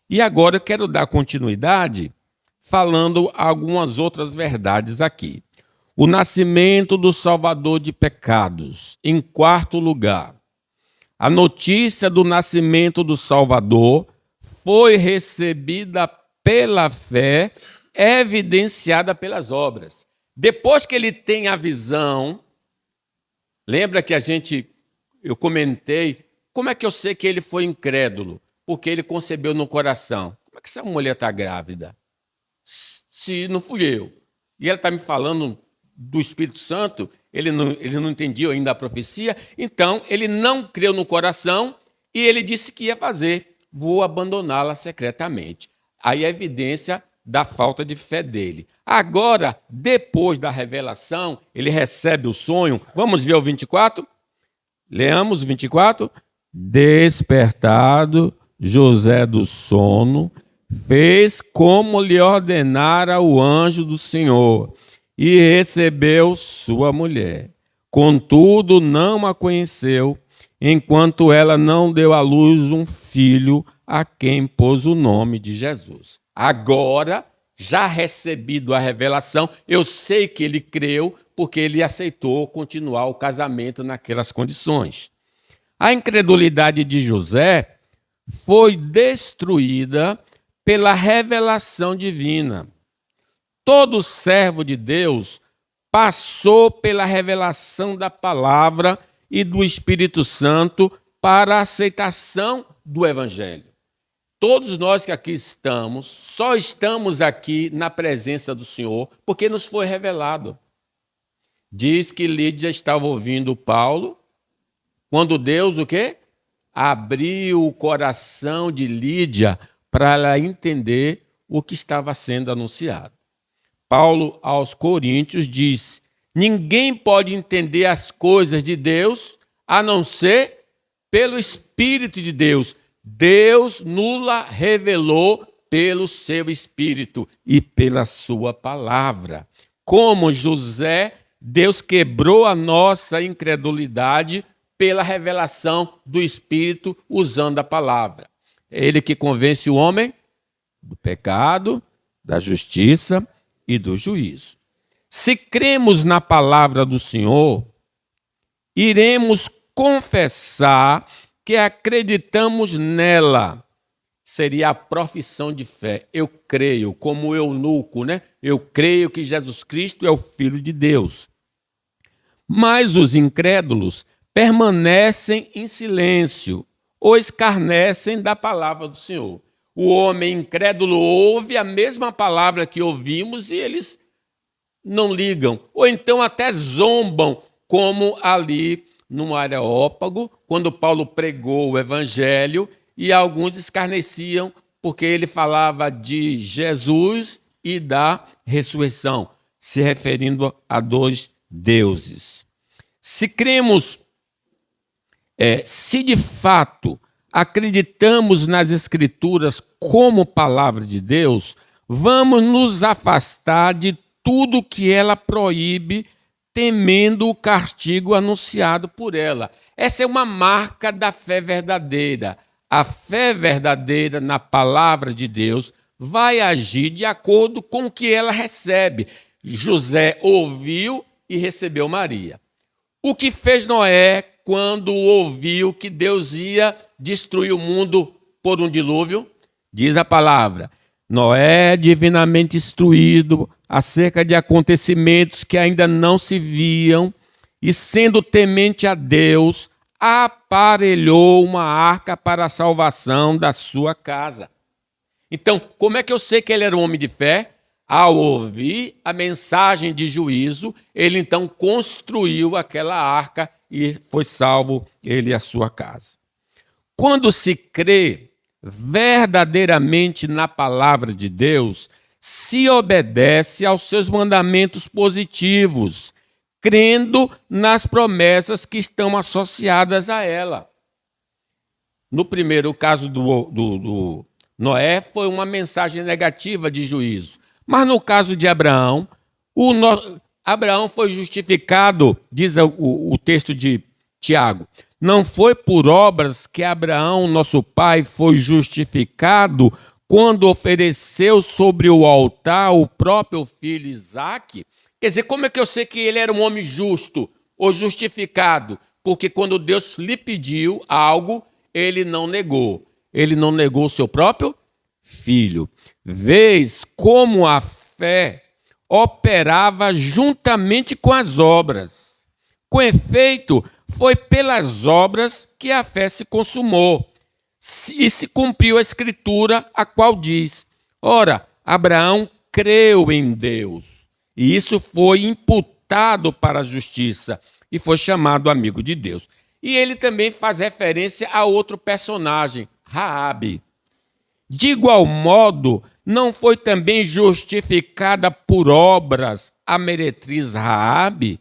E agora eu quero dar continuidade falando algumas outras verdades aqui. O nascimento do Salvador de pecados. Em quarto lugar, a notícia do nascimento do Salvador foi recebida pela fé, evidenciada pelas obras. Depois que ele tem a visão, lembra que eu comentei, como é que eu sei que ele foi incrédulo? Porque ele concebeu no coração. Como é que essa mulher está grávida? Se não fui eu. E ela está me falando do Espírito Santo, ele não entendia ainda a profecia, então ele não creu no coração e ele disse que ia fazer. Vou abandoná-la secretamente. Aí a evidência da falta de fé dele. Agora, depois da revelação, ele recebe o sonho. Vamos ver o 24? Leamos o 24. Despertado José do sono, fez como lhe ordenara o anjo do Senhor e recebeu sua mulher. Contudo, não a conheceu, enquanto ela não deu à luz um filho a quem pôs o nome de Jesus. Agora, já recebido a revelação, eu sei que ele creu porque ele aceitou continuar o casamento naquelas condições. A incredulidade de José foi destruída pela revelação divina. Todo servo de Deus passou pela revelação da palavra e do Espírito Santo para a aceitação do Evangelho. Todos nós que aqui estamos, só estamos aqui na presença do Senhor porque nos foi revelado. Diz que Lídia estava ouvindo Paulo, quando Deus, o quê? Abriu o coração de Lídia para ela entender o que estava sendo anunciado. Paulo aos Coríntios diz: ninguém pode entender as coisas de Deus a não ser pelo Espírito de Deus. Deus nula revelou pelo seu Espírito e pela sua palavra. Como José, Deus quebrou a nossa incredulidade pela revelação do Espírito usando a palavra. É ele que convence o homem do pecado, da justiça e do juízo. Se cremos na palavra do Senhor, iremos confessar que acreditamos nela. Seria a profissão de fé. Eu creio, como eunuco, né? Eu creio que Jesus Cristo é o Filho de Deus. Mas os incrédulos permanecem em silêncio ou escarnecem da palavra do Senhor. O homem incrédulo ouve a mesma palavra que ouvimos e eles não ligam. Ou então até zombam, como ali no Areópago, quando Paulo pregou o evangelho e alguns escarneciam porque ele falava de Jesus e da ressurreição, se referindo a dois deuses. Se cremos, se de fato acreditamos nas Escrituras como palavra de Deus, vamos nos afastar de tudo que ela proíbe, temendo o castigo anunciado por ela. Essa é uma marca da fé verdadeira. A fé verdadeira na palavra de Deus vai agir de acordo com o que ela recebe. José ouviu e recebeu Maria. O que fez Noé quando ouviu que Deus ia destruir o mundo por um dilúvio? Diz a palavra: Noé, divinamente instruído acerca de acontecimentos que ainda não se viam, e sendo temente a Deus, aparelhou uma arca para a salvação da sua casa. Então, como é que eu sei que ele era um homem de fé? Ao ouvir a mensagem de juízo, ele então construiu aquela arca e foi salvo ele e a sua casa. Quando se crê verdadeiramente na palavra de Deus, se obedece aos seus mandamentos positivos, crendo nas promessas que estão associadas a ela. No primeiro caso do Noé, foi uma mensagem negativa de juízo. Mas no caso de Abraão, Abraão foi justificado, diz o texto de Tiago. Não foi por obras que Abraão, nosso pai, foi justificado quando ofereceu sobre o altar o próprio filho Isaque. Quer dizer, como é que eu sei que ele era um homem justo ou justificado? Porque quando Deus lhe pediu algo, ele não negou. Ele não negou o seu próprio filho. Vês como a fé operava juntamente com as obras. Com efeito, foi pelas obras que a fé se consumou. E se cumpriu a escritura, a qual diz: ora, Abraão creu em Deus, e isso foi imputado para a justiça, e foi chamado amigo de Deus. E ele também faz referência a outro personagem, Raabe. De igual modo, não foi também justificada por obras a meretriz Raabe,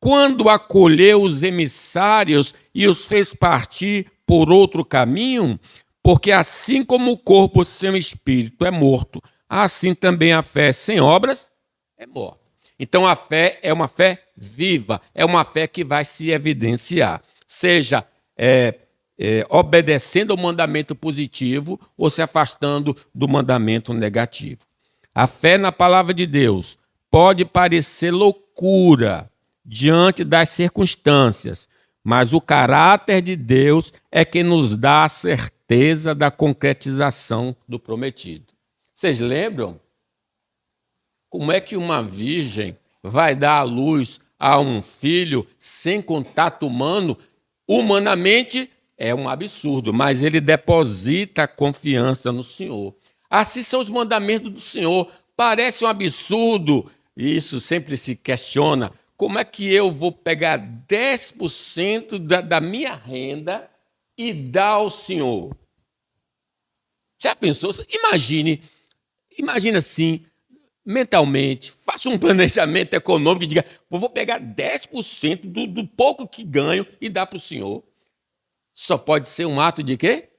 quando acolheu os emissários e os fez partir por outro caminho? Porque assim como o corpo sem o espírito é morto, assim também a fé sem obras é morta. Então a fé é uma fé viva, é uma fé que vai se evidenciar, seja obedecendo ao mandamento positivo ou se afastando do mandamento negativo. A fé na palavra de Deus pode parecer loucura diante das circunstâncias, mas o caráter de Deus é que nos dá a certeza da concretização do prometido. Vocês lembram? Como é que uma virgem vai dar à luz a um filho sem contato humano? Humanamente é um absurdo, mas ele deposita a confiança no Senhor. Assim são os mandamentos do Senhor. Parece um absurdo, e isso sempre se questiona. Como é que eu vou pegar 10% da minha renda e dar ao Senhor? Já pensou? Imagine assim, mentalmente, faça um planejamento econômico e diga: vou pegar 10% do pouco que ganho e dar para o Senhor. Só pode ser um ato de quê?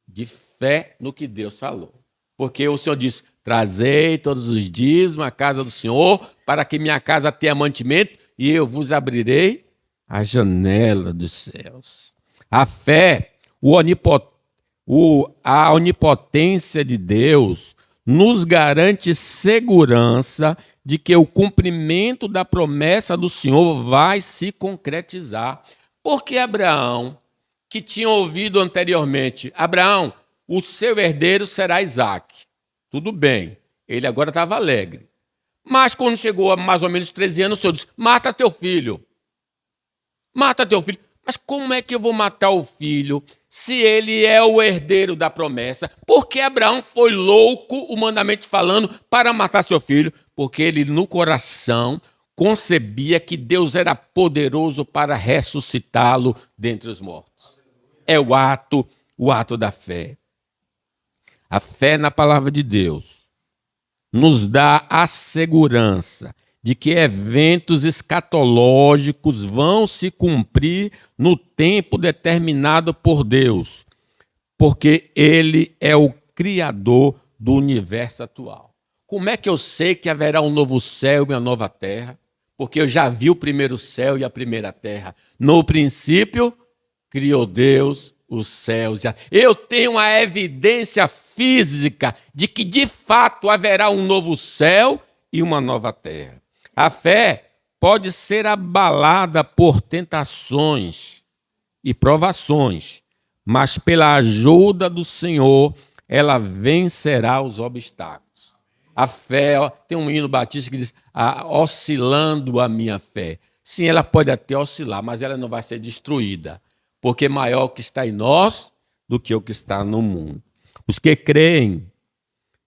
De fé no que Deus falou. Porque o Senhor diz: trazei todos os dízimos à casa do Senhor, para que minha casa tenha mantimento, e eu vos abrirei a janela dos céus. A fé, a onipotência de Deus nos garante segurança de que o cumprimento da promessa do Senhor vai se concretizar. Porque Abraão, que tinha ouvido anteriormente: Abraão, o seu herdeiro será Isaque. Tudo bem, ele agora estava alegre. Mas quando chegou a mais ou menos 13 anos, o Senhor disse: mata teu filho. Mata teu filho. Mas como é que eu vou matar o filho se ele é o herdeiro da promessa? Porque Abraão foi louco, humanamente falando, para matar seu filho, porque ele no coração concebia que Deus era poderoso para ressuscitá-lo dentre os mortos. É o ato da fé. A fé na palavra de Deus nos dá a segurança de que eventos escatológicos vão se cumprir no tempo determinado por Deus, porque Ele é o Criador do universo atual. Como é que eu sei que haverá um novo céu e uma nova terra? Porque eu já vi o primeiro céu e a primeira terra. No princípio, criou Deus os céus. Eu tenho a evidência física de que, de fato, haverá um novo céu e uma nova terra. A fé pode ser abalada por tentações e provações, mas pela ajuda do Senhor, ela vencerá os obstáculos. A fé, tem um hino batista que diz: oscilando a minha fé. Sim, ela pode até oscilar, mas ela não vai ser destruída, porque maior o que está em nós do que o que está no mundo. Os que creem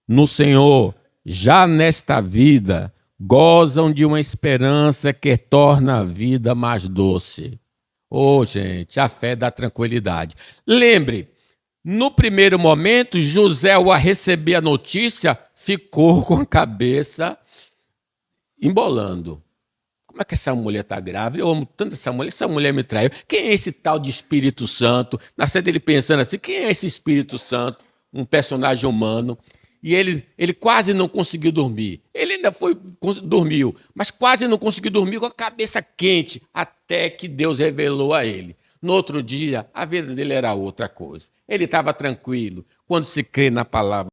no Senhor, já nesta vida, gozam de uma esperança que torna a vida mais doce. Gente, a fé dá tranquilidade. Lembre, no primeiro momento, José, ao receber a notícia, ficou com a cabeça embolando. Como é que essa mulher está grávida? Eu amo tanto essa mulher me traiu. Quem é esse tal de Espírito Santo? Nasceu dele pensando assim: quem é esse Espírito Santo? Um personagem humano. E ele quase não conseguiu dormir. Ele ainda dormiu, mas quase não conseguiu dormir com a cabeça quente, até que Deus revelou a ele. No outro dia, a vida dele era outra coisa. Ele estava tranquilo. Quando se crê na palavra